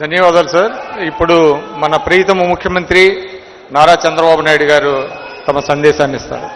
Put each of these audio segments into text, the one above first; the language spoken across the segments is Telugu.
ధన్యవాదాలు సార్. ఇప్పుడు మన ప్రియతమ ముఖ్యమంత్రి నారా చంద్రబాబు నాయుడు గారు తమ సందేశాన్ని ఇస్తారు.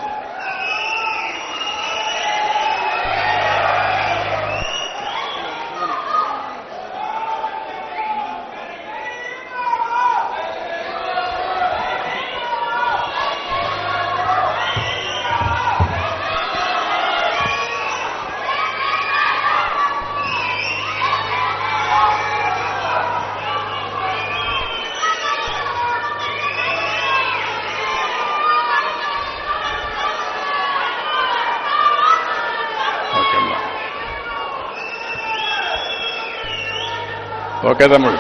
ఓకే తమ్ముడు.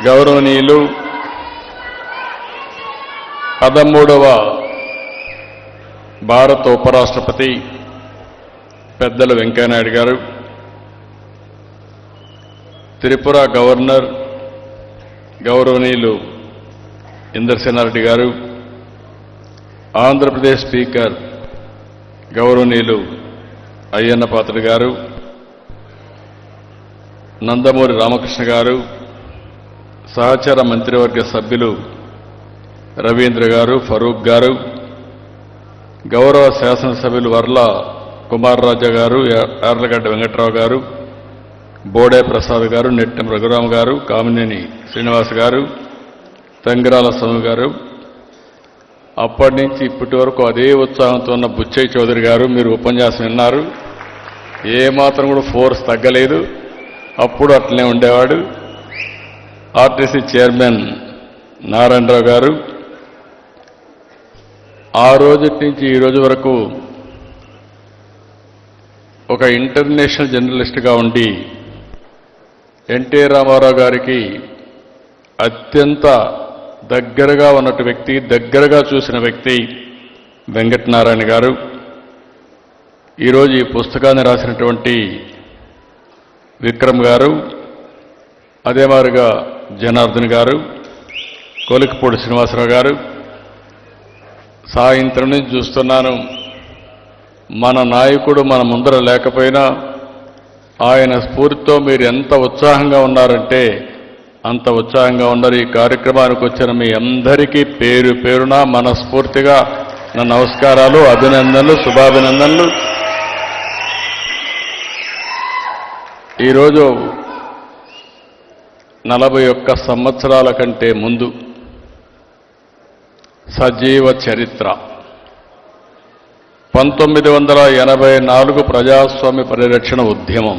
గౌరవనీయులు 13వ భారత ఉపరాష్ట్రపతి పెద్దలు వెంకయ్యనాయుడు గారు, త్రిపుర గవర్నర్ గౌరవనీయులు ఇంద్రసేనారెడ్డి గారు, ఆంధ్రప్రదేశ్ స్పీకర్ గౌరవనీయులు అయ్యన్న పాత్రుడు గారు, నందమూరి రామకృష్ణ గారు, సహచర మంత్రివర్గ సభ్యులు రవీంద్ర గారు, ఫరూక్ గారు, గౌరవ శాసనసభ్యులు వర్ల కుమార్ రాజా గారు, యార్లగడ్డ వెంకట్రావు గారు, బోడే ప్రసాద్ గారు, నెట్టెం రఘురామ్ గారు, కామినేని శ్రీనివాస్ గారు, తంగిరాల స్వామి గారు, అప్పటి నుంచి ఇప్పటి వరకు అదే ఉత్సాహంతో ఉన్న బుచ్చయ్య చౌదరి గారు, మీరు ఉపన్యాసం విన్నారు. ఏమాత్రం కూడా ఫోర్స్ తగ్గలేదు, అప్పుడు అట్లనే ఉండేవాడు. ఆర్టీసీ చైర్మన్ నారాయణరావు గారు, ఆ రోజు నుంచి ఈ రోజు వరకు ఒక ఇంటర్నేషనల్ జర్నలిస్ట్గా ఉండి ఎన్టీ రామారావు గారికి అత్యంత దగ్గరగా ఉన్నట్టు వ్యక్తి, దగ్గరగా చూసిన వ్యక్తి వెంకటనారాయణ గారు. ఈరోజు ఈ పుస్తకాన్ని రాసినటువంటి విక్రమ్ గారు, అదే మాదిరిగా జనార్దన్ గారు, కొలికిపూడి శ్రీనివాసరావు గారు. సాయంత్రం నుంచి చూస్తున్నాను, మన నాయకుడు మన ముందర లేకపోయినా ఆయన స్ఫూర్తితో మీరు ఎంత ఉత్సాహంగా ఉన్నారంటే అంత ఉత్సాహంగా ఉన్నారు. ఈ కార్యక్రమానికి వచ్చిన మీ అందరికీ పేరు పేరున మనస్ఫూర్తిగా నా నమస్కారాలు, అభినందనలు, శుభాభినందనలు. ఈరోజు 41 సంవత్సరాల కంటే ముందు సజీవ చరిత్ర 1984 ప్రజాస్వామ్య పరిరక్షణ ఉద్యమం.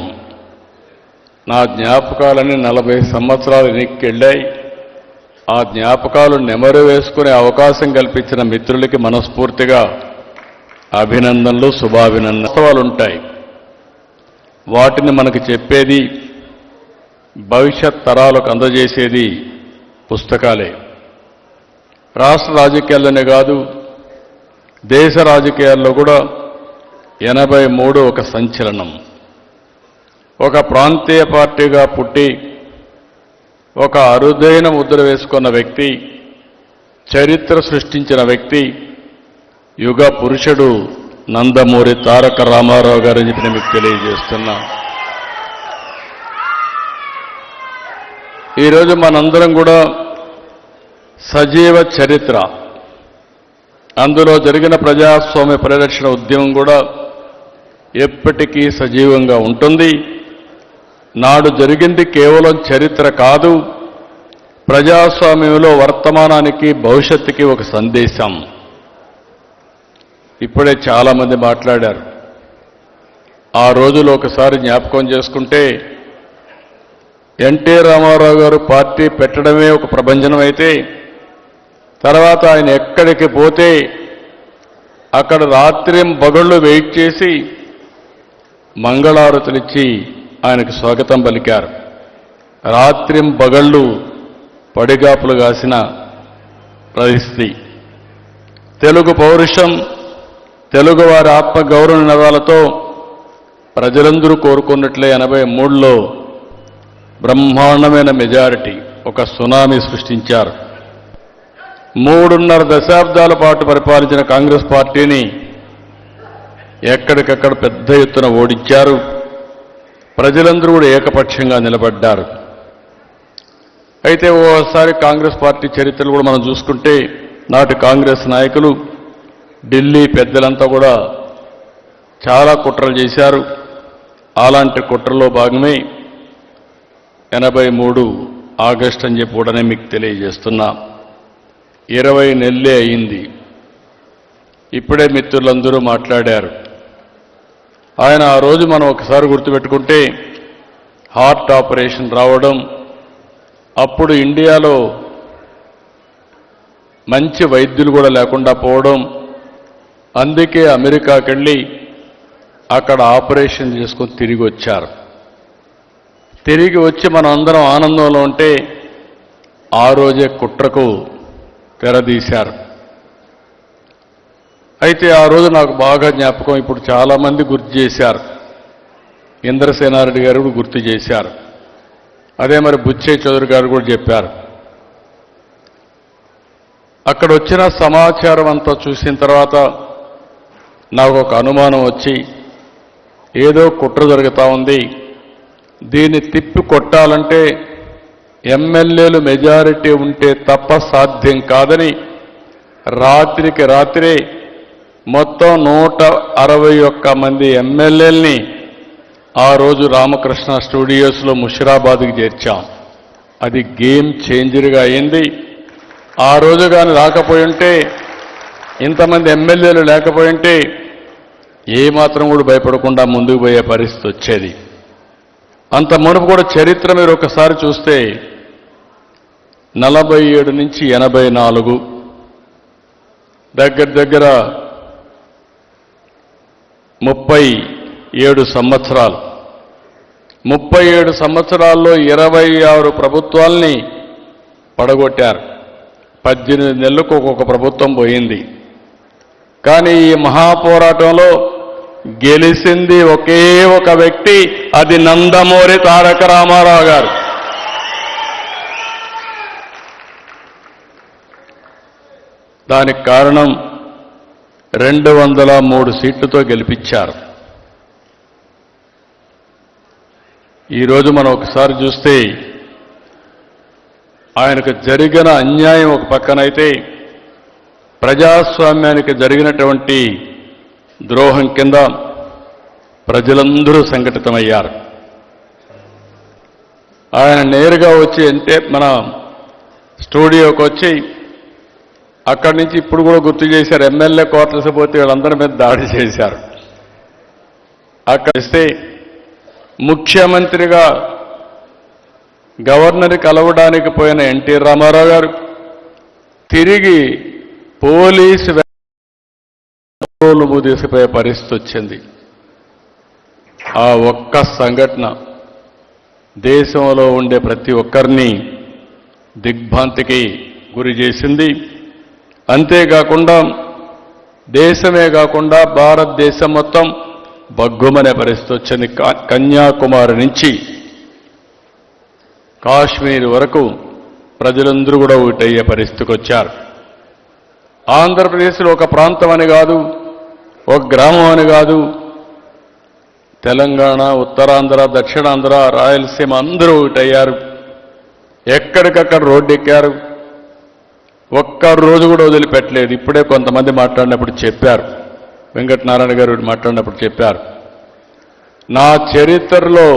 నా జ్ఞాపకాలని 40 సంవత్సరాలు వెనక్కెళ్ళాయి. ఆ జ్ఞాపకాలు నెమరు వేసుకునే అవకాశం కల్పించిన మిత్రులకి మనస్ఫూర్తిగా అభినందనలు, శుభాభినందనలు. వాస్తవాలు ఉంటాయి, వాటిని మనకు చెప్పేది, భవిష్యత్ తరాలకు అందజేసేది పుస్తకాలే. రాష్ట్ర రాజకీయాల్లోనే కాదు, దేశ రాజకీయాల్లో కూడా 83 ఒక సంచలనం. ఒక ప్రాంతీయ పార్టీగా పుట్టి ఒక అరుదైన ముద్ర వేసుకున్న వ్యక్తి, చరిత్ర సృష్టించిన వ్యక్తి, యుగ పురుషుడు నందమూరి తారక రామారావు గారని చెప్పి నేను మీకు తెలియజేస్తున్నా. ఈరోజు మనందరం కూడా సజీవ చరిత్ర, అందులో జరిగిన ప్రజాస్వామ్య పరిరక్షణ ఉద్యమం కూడా ఎప్పటికీ సజీవంగా ఉంటుంది. నాడు జరిగింది కేవలం చరిత్ర కాదు, ప్రజాస్వామ్యంలో వర్తమానానికి భవిష్యత్తుకి ఒక సందేశం. ఇప్పుడే చాలామంది మాట్లాడారు. ఆ రోజులో ఒకసారి జ్ఞాపకం చేసుకుంటే, ఎన్టీ రామారావు గారు పార్టీ పెట్టడమే ఒక ప్రభంజనం అయితే, తర్వాత ఆయన ఎక్కడికి పోతే అక్కడ రాత్రింబగళ్ళు వెయిట్ చేసి మంగళారతులిచ్చి ఆయనకు స్వాగతం పలికారు. రాత్రింబగళ్ళు పడిగాపులు కాసిన పరిస్థితి. తెలుగు పౌరుషం, తెలుగువారి ఆత్మగౌరవ నినాదాలతో ప్రజలందరూ కోరుకున్నట్లే 83లో బ్రహ్మాండమైన మెజారిటీ, ఒక సునామీ సృష్టించారు. 3.5 దశాబ్దాల పాటు పరిపాలించిన కాంగ్రెస్ పార్టీని ఎక్కడికక్కడ పెద్ద ఎత్తున ఓడించారు. ప్రజలందరూ కూడా ఏకపక్షంగా నిలబడ్డారు. అయితే ఓసారి కాంగ్రెస్ పార్టీ చరిత్రలు కూడా మనం చూసుకుంటే నాటి కాంగ్రెస్ నాయకులు ఢిల్లీ పెద్దలంతా కూడా చాలా కుట్రలు చేశారు. అలాంటి కుట్రలో భాగమే 83 ఆగస్టు అని చెప్పి కూడా మీకు తెలియజేస్తున్నా. 20 నెలలే అయింది. ఇప్పుడే మిత్రులందరూ మాట్లాడారు. ఆయన ఆ రోజు మనం ఒకసారి గుర్తుపెట్టుకుంటే హార్ట్ ఆపరేషన్ రావడం, అప్పుడు ఇండియాలో మంచి వైద్యులు కూడా లేకుండా పోవడం, అందుకే అమెరికాకి వెళ్ళి అక్కడ ఆపరేషన్ చేసుకొని తిరిగి వచ్చారు. తిరిగి వచ్చి మనం అందరం ఆనందంలో ఉంటే ఆ రోజే కుట్రకు తెరదీశారు. అయితే ఆ రోజు నాకు బాగా జ్ఞాపకం, ఇప్పుడు చాలామంది గుర్తు చేశారు. ఇంద్రసేనారెడ్డి గారు కూడా గుర్తు చేశారు. అదే మరి బుచ్చయ్య చౌదరి గారు కూడా చెప్పారు. అక్కడ వచ్చిన సమాచారం అంతా చూసిన తర్వాత నాకు ఒక అనుమానం వచ్చి, ఏదో కుట్ర జరుగుతూ ఉంది, దీన్ని తిప్పి కొట్టాలంటే ఎమ్మెల్యేలు మెజారిటీ ఉంటే తప్ప సాధ్యం కాదని రాత్రికి రాత్రే మొత్తం 161 మంది ఎమ్మెల్యేల్ని ఆ రోజు రామకృష్ణ స్టూడియోస్లో ముషిరాబాద్కి చేర్చాం. అది గేమ్ చేంజర్గా అయింది. ఆ రోజు కానీ రాకపోయి ఉంటే, ఇంతమంది ఎమ్మెల్యేలు లేకపోయి ఉంటే ఏమాత్రం కూడా భయపడకుండా ముందుకు పోయే పరిస్థితి వచ్చేది. అంత మునుపు కూడా చరిత్ర మీరు ఒకసారి చూస్తే 47 నుంచి 84 దగ్గర 37 సంవత్సరాలు. 37 సంవత్సరాల్లో 26 ప్రభుత్వాల్ని పడగొట్టారు. 18 నెలలకు ఒక్కొక్క ప్రభుత్వం పోయింది. కానీ ఈ మహాపోరాటంలో గెలిచింది ఒకే ఒక వ్యక్తి, అది నందమూరి తారక రామారావు గారు. దానికి కారణం 203 సీట్లతో గెలిపించారు. ఈరోజు మనం ఒకసారి చూస్తే ఆయనకు జరిగిన అన్యాయం ఒక పక్కనైతే, ప్రజాస్వామ్యానికి జరిగినటువంటి ద్రోహం కింద ప్రజలందరూ సంఘటితమయ్యారు. ఆయన నేరుగా వచ్చి అంటే మన స్టూడియోకి వచ్చి అక్కడి నుంచి ఇప్పుడు కూడా గుర్తు చేశారు, ఎమ్మెల్యే క్వార్టర్స్ పోతే వీళ్ళందరి మీద దాడి చేశారు. అక్కడ ఇస్తే ముఖ్యమంత్రిగా గవర్నర్ కలవడానికి పోయిన ఎన్టీ రామారావు గారు తిరిగి పోలీసు తీసుకుపోయే పరిస్థితి వచ్చింది. ఆ ఒక్క సంఘటన దేశంలో ఉండే ప్రతి ఒక్కరిని దిగ్భ్రాంతికి గురి చేసింది. అంతేకాకుండా దేశమే కాకుండా భారతదేశం మొత్తం బగ్గుమనే పరిస్థితి వచ్చింది. కన్యాకుమారి నుంచి కాశ్మీర్ వరకు ప్రజలందరూ కూడా ఒకటయ్యే పరిస్థితికి వచ్చారు. ఆంధ్రప్రదేశ్లో ఒక ప్రాంతం అని కాదు, ఒక గ్రామం అని కాదు, తెలంగాణ, ఉత్తరాంధ్ర, దక్షిణాంధ్ర, రాయలసీమ అందరూ ఒకటయ్యారు. ఎక్కడికక్కడ రోడ్డు ఎక్కారు. ఒక్క రోజు కూడా వదిలిపెట్టలేదు. ఇప్పుడే కొంతమంది మాట్లాడినప్పుడు చెప్పారు, వెంకటనారాయణ గారు మాట్లాడినప్పుడు చెప్పారు, నా చరిత్రలో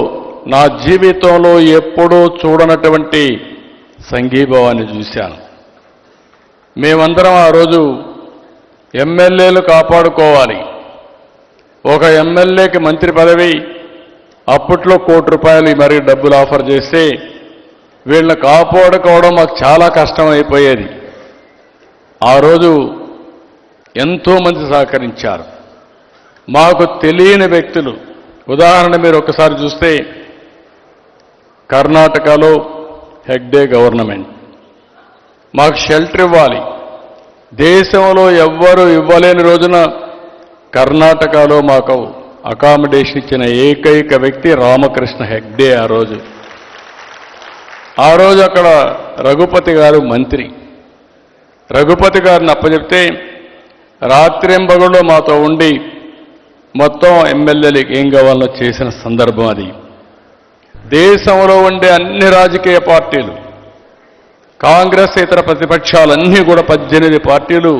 నా జీవితంలో ఎప్పుడూ చూడనటువంటి సంఘీభావాన్ని చూశాను. మేమందరం ఆ రోజు ఎమ్మెల్యేలు కాపాడుకోవాలి. ఒక ఎమ్మెల్యేకి మంత్రి పదవి అప్పట్లో ₹1 మరి డబ్బులు ఆఫర్ చేస్తే వీళ్ళని కాపాడుకోవడం మాకు చాలా కష్టం అయిపోయేది. ఆ రోజు ఎంతో మంది సహకరించారు. మాకు తెలియని వ్యక్తులు, ఉదాహరణ మీరు ఒకసారి చూస్తే కర్ణాటకలో హెగ్డే గవర్నమెంట్ మాకు షెల్టర్ ఇవ్వాలి, దేశంలో ఎవ్వరూ ఇవ్వలేని రోజున కర్ణాటకలో మాకు అకామిడేషన్ ఇచ్చిన ఏకైక వ్యక్తి రామకృష్ణ హెగ్డే. ఆ రోజు అక్కడ రఘుపతి గారు మంత్రి. రఘుపతి గారిని అప్పచెప్తే రాత్రింబగళ్ళు మాతో ఉండి మొత్తం ఎమ్మెల్యేలకు ఏం కావాలో చేసిన సందర్భం అది. దేశంలో ఉండే అన్ని రాజకీయ పార్టీలు, కాంగ్రెస్ ఇతర ప్రతిపక్షాలన్నీ కూడా 18 పార్టీలు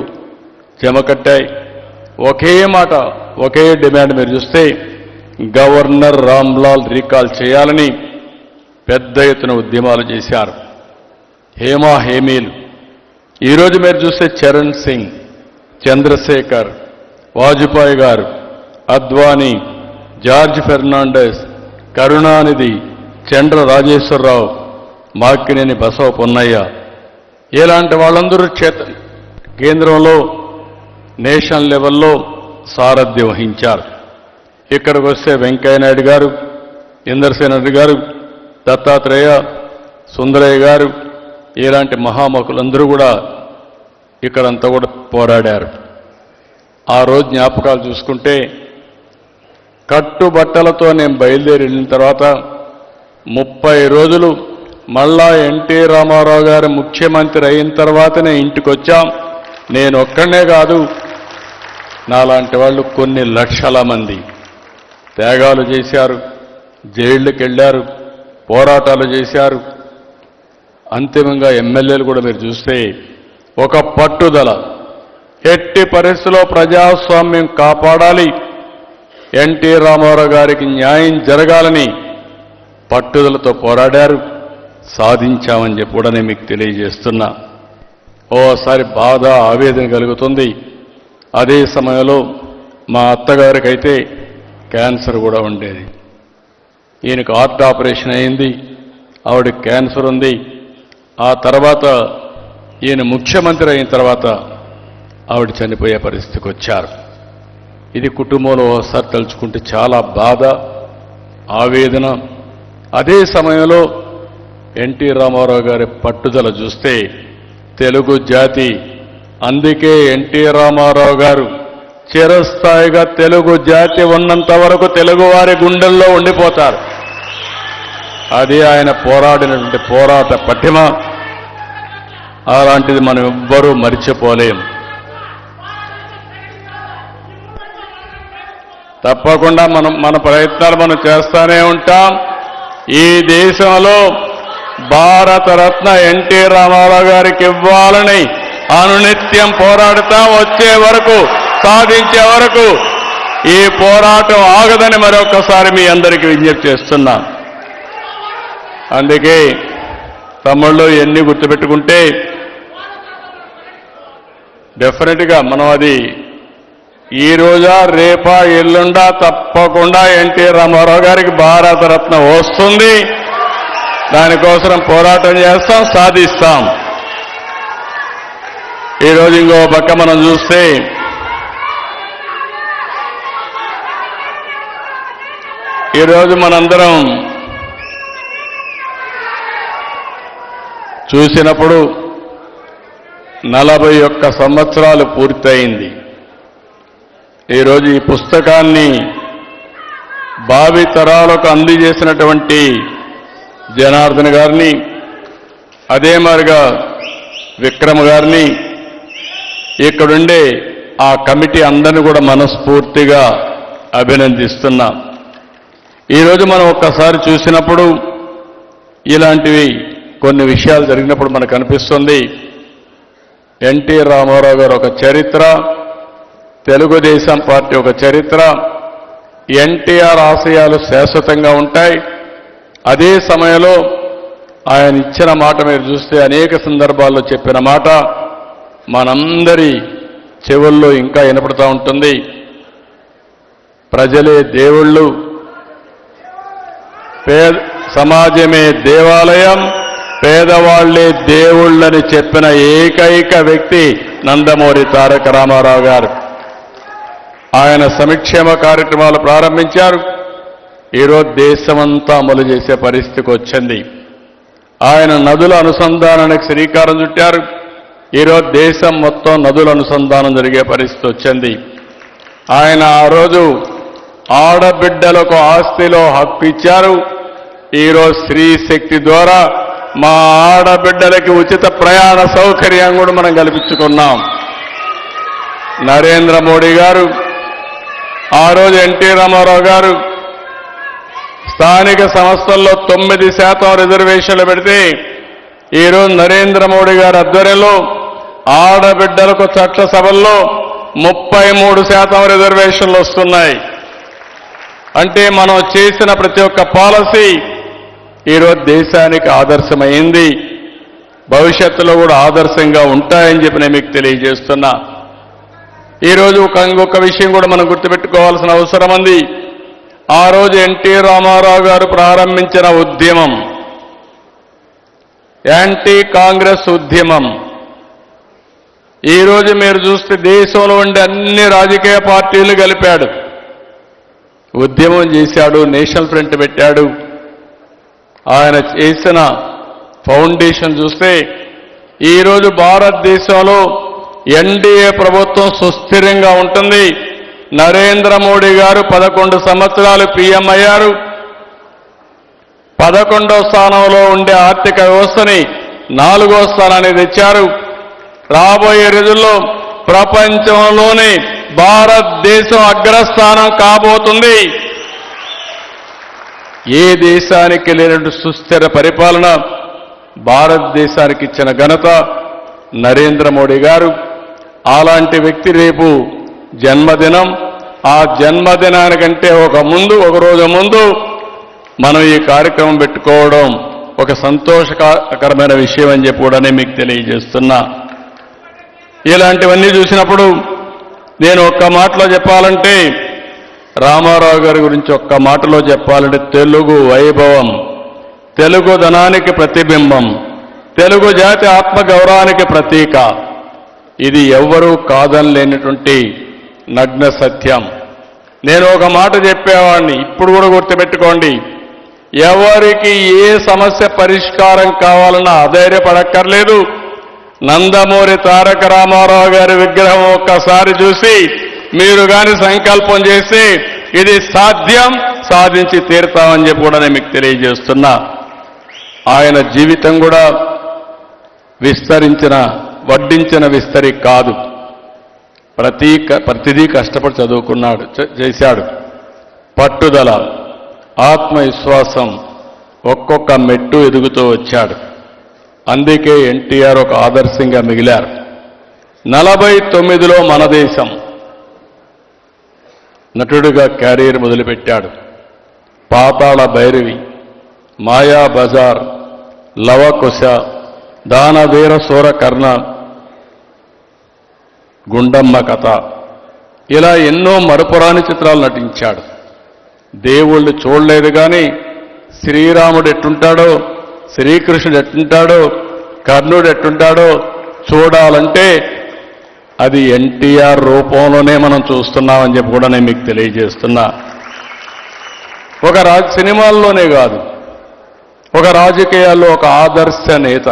జమకట్టాయి. ఒకే మాట, ఒకే డిమాండ్. మీరు చూస్తే గవర్నర్ రామ్లాల్ రీకాల్ చేయాలని పెద్ద ఎత్తున ఉద్యమాలు చేశారు. హేమీలు. ఈరోజు మీరు చూస్తే చరణ్ సింగ్, చంద్రశేఖర్, వాజ్పేయి గారు, అద్వానీ, జార్జ్ ఫెర్నాండెస్, కరుణానిధి, చండ్ర రాజేశ్వరరావు, మాక్కినేని బసవ పొన్నయ్య, ఇలాంటి వాళ్ళందరూ కేంద్రంలో నేషనల్ లెవెల్లో సారథ్యం వహించారు. ఇక్కడికి వస్తే వెంకయ్యనాయుడు గారు, ఇందర్సేన్ రెడ్డి గారు, దత్తాత్రేయ, సుందరయ్య గారు, ఇలాంటి మహామకులందరూ కూడా ఇక్కడంతా కూడా పోరాడారు. ఆ రోజు జ్ఞాపకాలు చూసుకుంటే కట్టుబట్టలతో నేను బయలుదేరి వెళ్ళిన తర్వాత 30 రోజులు మళ్ళా ఎన్టీ రామారావు గారు ముఖ్యమంత్రి అయిన తర్వాతనే ఇంటికి వచ్చాం. నేను ఒక్కడనే కాదు, నాలాంటి వాళ్ళు కొన్ని లక్షల మంది త్యాగాలు చేశారు, జైళ్ళకి వెళ్ళారు, పోరాటాలు చేశారు. అంతిమంగా ఎమ్మెల్యేలు కూడా మీరు చూస్తే ఒక పట్టుదల, ఎట్టి పరిస్థితుల్లో ప్రజాస్వామ్యం కాపాడాలి, ఎన్టీ రామారావు గారికి న్యాయం జరగాలని పట్టుదలతో పోరాడారు. సాధించామని చెప్పి కూడా నేను మీకు తెలియజేస్తున్నా. ఓసారి బాధ, ఆవేదన కలుగుతుంది. అదే సమయంలో మా అత్తగారికైతే క్యాన్సర్ కూడా ఉండేది. ఈయనకు హార్ట్ ఆపరేషన్ అయింది, ఆవిడకి క్యాన్సర్ ఉంది. ఆ తర్వాత ఈయన ముఖ్యమంత్రి అయిన తర్వాత ఆవిడ చనిపోయే పరిస్థితికి వచ్చారు. ఇది కుటుంబంలో ఒకసారి తలుచుకుంటే చాలా బాధ, ఆవేదన. అదే సమయంలో ఎన్టీ రామారావు గారి పట్టుదల చూస్తే తెలుగు జాతి, అందుకే ఎన్టీ రామారావు గారు చిరస్థాయిగా తెలుగు జాతి ఉన్నంత వరకు తెలుగువారి గుండెల్లో ఉండిపోతారు. అది ఆయన పోరాడినటువంటి పోరాట పటిమ. అలాంటిది మనం ఎవ్వరూ మరిచిపోలేం. తప్పకుండా మన ప్రయత్నాలు మనం చేస్తూనే ఉంటాం. ఈ దేశంలో భారతరత్న ఎన్టీ రామారావు గారికి ఇవ్వాలని అనునిత్యం పోరాడుతాం. వచ్చే వరకు, సాధించే వరకు ఈ పోరాటం ఆగదని మరొకసారి మీ అందరికీ విజ్ఞప్తి చేస్తున్నా. అందుకే తమ్ముళ్ళు ఎన్ని గుర్తుపెట్టుకుంటే డెఫినెట్గా మనం అది ఈ రోజా, రేపా, ఎల్లుండా తప్పకుండా ఎన్టీ రామారావు గారికి భారతరత్న వస్తుంది. దానికోసం పోరాటం చేస్తాం, సాధిస్తాం. ఈరోజు ఇంకో పక్క మనం చూస్తే ఈరోజు మనందరం చూసినప్పుడు 41 సంవత్సరాలు పూర్తయింది. ఈరోజు ఈ పుస్తకాన్ని భావితరాలకు అందజేసినటువంటి జనార్దన్ గారిని, అదే మాదిరిగా విక్రమ్ గారిని, ఇక్కడుండే ఆ కమిటీ అందరినీ కూడా మనస్ఫూర్తిగా అభినందిస్తున్నాం. ఈరోజు మనం ఒక్కసారి చూసినప్పుడు ఇలాంటివి కొన్ని విషయాలు జరిగినప్పుడు మనకు అనిపిస్తుంది ఎన్టీ రామారావు గారు ఒక చరిత్ర, తెలుగుదేశం పార్టీ ఒక చరిత్ర, ఎన్టీఆర్ ఆశయాలు శాశ్వతంగా ఉంటాయి. అదే సమయంలో ఆయన ఇచ్చిన మాట మీరు చూస్తే అనేక సందర్భాల్లో చెప్పిన మాట మనందరి చెవుల్లో ఇంకా వినపడుతూ ఉంటుంది. ప్రజలే దేవుళ్ళు, సమాజమే దేవాలయం, పేదవాళ్లే దేవుళ్ళని చెప్పిన ఏకైక వ్యక్తి నందమూరి తారక రామారావు గారు. ఆయన సంక్షేమ కార్యక్రమాలు ప్రారంభించారు. ఈరోజు దేశమంతా అమలు చేసే పరిస్థితికి వచ్చింది. ఆయన నదుల అనుసంధానానికి శ్రీకారం చుట్టారు. ఈరోజు దేశం మొత్తం నదుల అనుసంధానం జరిగే పరిస్థితి వచ్చింది. ఆయన ఆ రోజు ఆడబిడ్డలకు ఆస్తిలో హక్కు ఇచ్చారు. ఈరోజు స్త్రీ శక్తి ద్వారా మా ఆడబిడ్డలకి ఉచిత ప్రయాణ సౌకర్యం కూడా మనం కల్పించుకున్నాం. నరేంద్ర మోడీ గారు ఆ రోజు ఎన్టీ రామారావు గారు స్థానిక సంస్థల్లో 9% రిజర్వేషన్లు పెడితే ఈరోజు నరేంద్ర మోడీ గారి ఆధ్వర్యంలో ఆడబిడ్డలకు చట్టసభల్లో 33% రిజర్వేషన్లు వస్తున్నాయి. అంటే మనం చేసిన ప్రతి ఒక్క పాలసీ ఈరోజు దేశానికి ఆదర్శమైంది. భవిష్యత్తులో కూడా ఆదర్శంగా ఉంటాయని చెప్పి నేను మీకు తెలియజేస్తున్నా. ఈరోజు ఇంకొక విషయం కూడా మనం గుర్తుపెట్టుకోవాల్సిన అవసరం ఉంది. ఆ రోజు ఎన్టీ రామారావు గారు ప్రారంభించిన ఉద్యమం యాంటీ కాంగ్రెస్ ఉద్యమం. ఈరోజు మీరు చూస్తే దేశంలో ఉండే అన్ని రాజకీయ పార్టీలు కలిపాడు, ఉద్యమం చేశాడు, నేషనల్ ఫ్రంట్ పెట్టాడు. ఆయన చేసిన ఫౌండేషన్ చూస్తే ఈరోజు భారతదేశంలో ఎన్డీఏ ప్రభుత్వం సుస్థిరంగా ఉంటుంది. నరేంద్ర మోడీ గారు 11 సంవత్సరాలు పీఎం అయ్యారు. 11వ స్థానంలో ఉండే ఆర్థిక వ్యవస్థని 4వ స్థానానికి తెచ్చారు. రాబోయే రోజుల్లో ప్రపంచంలోనే భారతదేశం అగ్రస్థానం కాబోతుంది. ఏ దేశానికి లేనట్టు సుస్థిర పరిపాలన భారతదేశానికి ఇచ్చిన ఘనత నరేంద్ర మోడీ గారు. అలాంటి వ్యక్తి రేపు జన్మదినం. ఆ జన్మదినానికంటే ఒక రోజు ముందు మనం ఈ కార్యక్రమం పెట్టుకోవడం ఒక సంతోషకరమైన విషయం అని చెప్పి కూడా నేను మీకు తెలియజేస్తున్నా. ఇలాంటివన్నీ చూసినప్పుడు నేను ఒక్క మాటలో చెప్పాలంటే, రామారావు గారి గురించి ఒక్క మాటలో చెప్పాలంటే, తెలుగు వైభవం, తెలుగు ధనానికి ప్రతిబింబం, తెలుగు జాతి ఆత్మగౌరవానికి ప్రతీక. ఇది ఎవ్వరూ కాదనలేనటువంటి నగ్న సత్యం. నేను ఒక మాట చెప్పేవాడిని, ఇప్పుడు కూడా గుర్తుపెట్టుకోండి, ఎవరికి ఏ సమస్య పరిష్కారం కావాలన్నా అధైర్యపడక్కర్లేదు. నందమూరి తారక రామారావు గారి విగ్రహం ఒక్కసారి చూసి మీరు గాని సంకల్పం చేసి ఇది సాధ్యం, సాధించి తీరుతామని చెప్పి కూడా నేను మీకు తెలియజేస్తున్నా. ఆయన జీవితం కూడా వడ్డించిన విస్తరి కాదు. ప్రతిదీ కష్టపడి చదువుకున్నాడు, చేశాడు. పట్టుదల, ఆత్మవిశ్వాసం, ఒక్కొక్క మెట్టు ఎదుగుతూ వచ్చాడు. అందుకే ఎన్టీఆర్ ఒక ఆదర్శంగా మిగిలారు. 49లో మన దేశం నటుడిగా క్యారియర్ మొదలుపెట్టాడు. పాతాళ భైరవి, మాయా బజార్, లవకుశ, దానవీర సూరకర్ణ, గుండమ్మ కథ, ఇలా ఎన్నో మరుపురాని చిత్రాలు నటించాడు. దేవుళ్ళు చూడలేదు కానీ శ్రీరాముడు ఎట్టుంటాడో, శ్రీకృష్ణుడు ఎట్టుంటాడో, కర్ణుడు ఎట్టుంటాడో చూడాలంటే అది ఎన్టీఆర్ రూపంలోనే మనం చూస్తున్నామని చెప్పి కూడా నేను మీకు తెలియజేస్తున్నా. ఒక సినిమాల్లోనే కాదు, ఒక రాజకీయాల్లో ఒక ఆదర్శ నేత.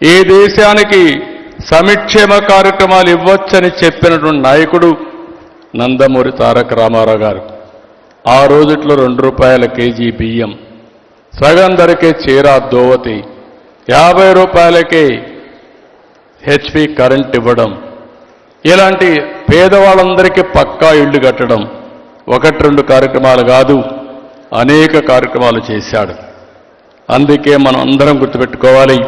ఈ దేశానికి సంక్షేమ కార్యక్రమాలు ఇవ్వచ్చని చెప్పినటువంటి నాయకుడు నందమూరి తారక రామారావు గారు. ఆ రోజుట్లో ₹2 కేజీ బియ్యం, సగం ధరకే చీర దోవతి, ₹50కే హెచ్పి కరెంట్ ఇవ్వడం, ఇలాంటి పేదవాళ్ళందరికీ పక్కా ఇళ్లు కట్టడం 1-2 కార్యక్రమాలు కాదు, అనేక కార్యక్రమాలు చేశాడు. అందుకే మనం అందరం గుర్తుపెట్టుకోవాలి,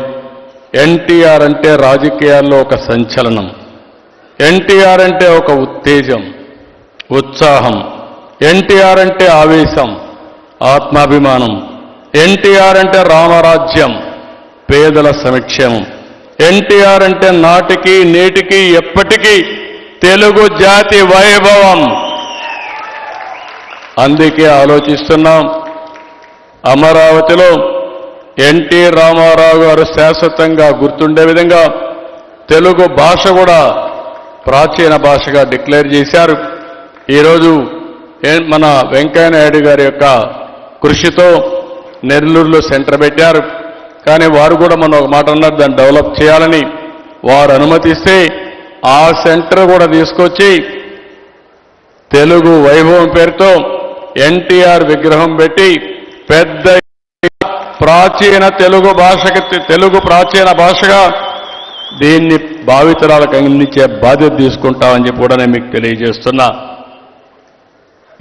ఎన్టీఆర్ అంటే రాజకీయాల్లో ఒక సంచలనం, ఎన్టీఆర్ అంటే ఒక ఉత్తేజం, ఉత్సాహం, ఎన్టీఆర్ అంటే ఆవేశం, ఆత్మాభిమానం, ఎన్టీఆర్ అంటే రామరాజ్యం, పేదల సంక్షేమం, ఎన్టీఆర్ అంటే నాటికి నేటికి ఎప్పటికీ తెలుగు జాతి వైభవం. అందుకే ఆలోచిస్తున్నాం, అమరావతిలో ఎన్టీ రామారావు గారు శాశ్వతంగా గుర్తుండే విధంగా తెలుగు భాష కూడా ప్రాచీన భాషగా డిక్లేర్ చేశారు. ఈరోజు మన వెంకయ్యనాయుడు గారి యొక్క కృషితో నెల్లూరులో సెంటర్ పెట్టారు. కానీ వారు కూడా మనం ఒక మాట అన్నారు, దాన్ని డెవలప్ చేయాలని. వారు అనుమతిస్తే ఆ సెంటర్ కూడా తీసుకొచ్చి తెలుగు వైభవం పేరుతో ఎన్టీఆర్ విగ్రహం పెట్టి పెద్ద ప్రాచీన తెలుగు భాషకి, తెలుగు ప్రాచీన భాషగా దీన్ని భావితరాలకు అందించే బాధ్యత తీసుకుంటామని చెప్పి కూడా నేను మీకు తెలియజేస్తున్నా.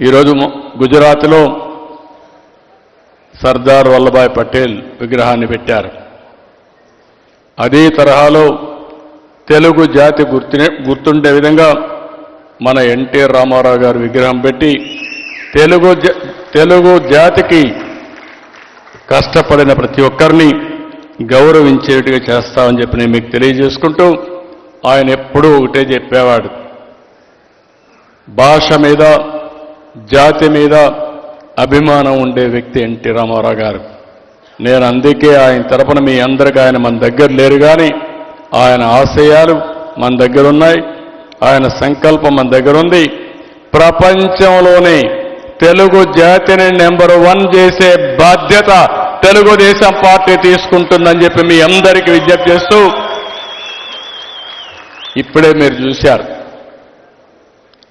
ఈరోజు గుజరాత్లో సర్దార్ వల్లభాయ్ పటేల్ విగ్రహాన్ని పెట్టారు. అదే తరహాలో తెలుగు జాతి గుర్తుండే విధంగా మన ఎన్టీ రామారావు గారు విగ్రహం పెట్టి తెలుగు జాతికి కష్టపడిన ప్రతి ఒక్కరిని గౌరవించేట్టుగా చేస్తామని చెప్పి నేను మీకు తెలియజేసుకుంటూ, ఆయన ఎప్పుడూ ఒకటే చెప్పేవాడు, భాష మీద జాతి మీద అభిమానం ఉండే వ్యక్తి ఎన్టీ రామారావు గారు. నేను అందుకే ఆయన తరపున మీ అందరికీ, ఆయన మన దగ్గర లేరు కానీ ఆయన ఆశయాలు మన దగ్గర ఉన్నాయి, ఆయన సంకల్పం మన దగ్గర ఉంది. ప్రపంచంలోనే తెలుగు జాతిని నెంబర్ 1 చేసే బాధ్యత తెలుగుదేశం పార్టీ తీసుకుంటుందని చెప్పి మీ అందరికీ విజ్ఞప్తి చేస్తూ, ఇప్పుడే మీరు చూశారు,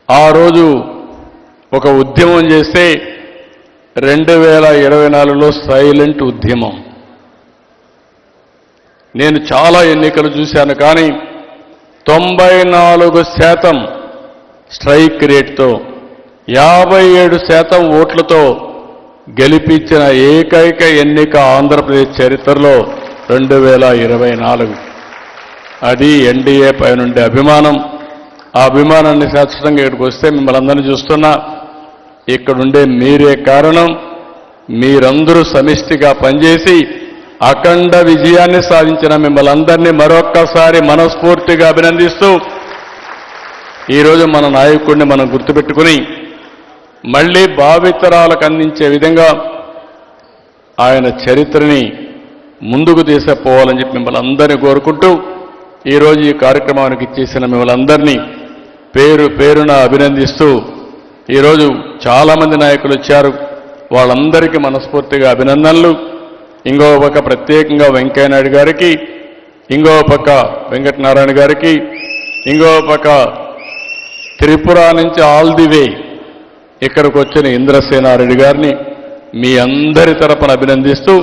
ఆ రోజు ఒక ఉద్యమం చేస్తే 2024లో సైలెంట్ ఉద్యమం. నేను చాలా ఎన్నికలు చూశాను కానీ 94% స్ట్రైక్ రేట్తో 57% ఓట్లతో గెలిపించిన ఏకైక ఎన్నిక ఆంధ్రప్రదేశ్ చరిత్రలో 2024. అది ఎన్డీఏ పై నుండి అభిమానం. ఆ అభిమానాన్ని శాశ్వతంగా ఇక్కడికి వస్తే మిమ్మల్ని అందరినీ చూస్తున్నా, ఇక్కడుండే మీరే కారణం. మీరందరూ సమిష్టిగా పనిచేసి అఖండ విజయాన్ని సాధించిన మిమ్మల్ని అందరినీ మరొక్కసారి మనస్ఫూర్తిగా అభినందిస్తూ, ఈరోజు మన నాయకుడిని మనం గుర్తుపెట్టుకుని మళ్లీ భావితరాలకు అందించే విధంగా ఆయన చరిత్రని ముందుకు తీసుకుపోవాలని చెప్పి మిమ్మల్ని అందరినీ కోరుకుంటూ, ఈరోజు ఈ కార్యక్రమానికి ఇచ్చేసిన మిమ్మల్ని అందరినీ పేరు పేరున అభినందిస్తూ, ఈరోజు చాలామంది నాయకులు వచ్చారు, వాళ్ళందరికీ మనస్ఫూర్తిగా అభినందనలు. ఇంకో పక్క ప్రత్యేకంగా వెంకయ్యనాయుడు గారికి, ఇంకో పక్క వెంకటనారాయణ గారికి, ఇంకో పక్క త్రిపుర నుంచి ఆల్ ది వే ఇక్కడికి వచ్చిన ఇంద్రసేనారెడ్డి గారిని మీ అందరి తరపున అభినందిస్తూ